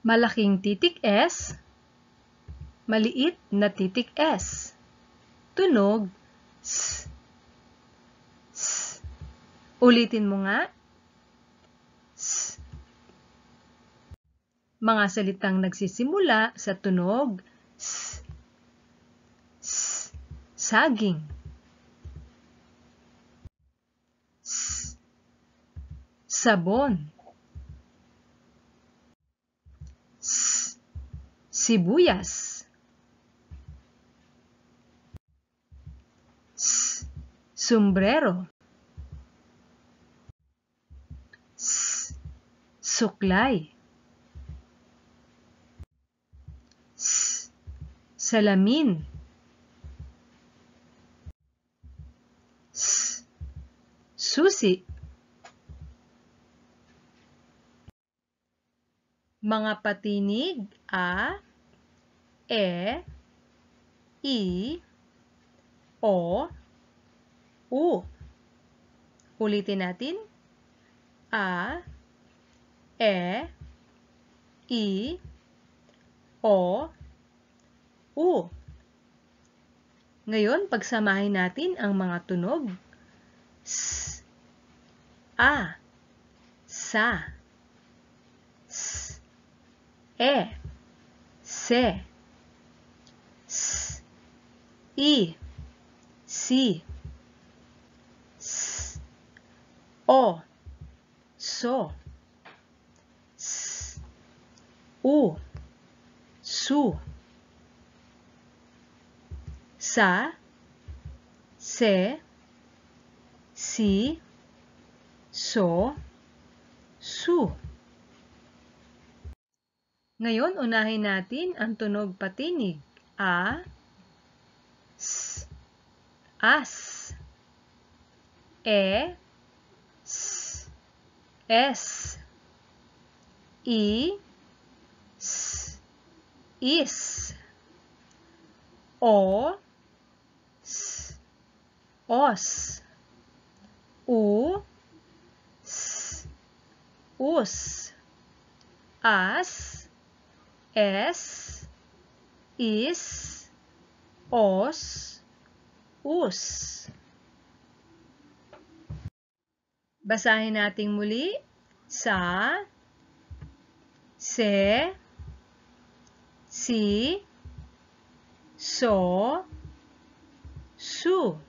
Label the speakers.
Speaker 1: Malaking titik S, maliit na titik S. Tunog S. S. Ulitin mo nga. S. Mga salitang nagsisimula sa tunog S. S. Saging. S. Sabon. S. Sibuyas. S. Sombrero. S. Suklay. S. Salamin. S. Susi. Mga patinig A, E, I, O, U. Ulitin natin. A, E, I, O, U. Ngayon, pagsamahin natin ang mga tunog. S, A, sa, S, E, se, S, I, si, S, O, so, S, U, su, sa, se, si, so, su. Ngayon, unahin natin ang tunog patinig. A, S, as. E, S, es. I, S, is. O, S, os. U, S, us. As, es, is, os, us. Basahin natin muli. Sa, se, si, so, su.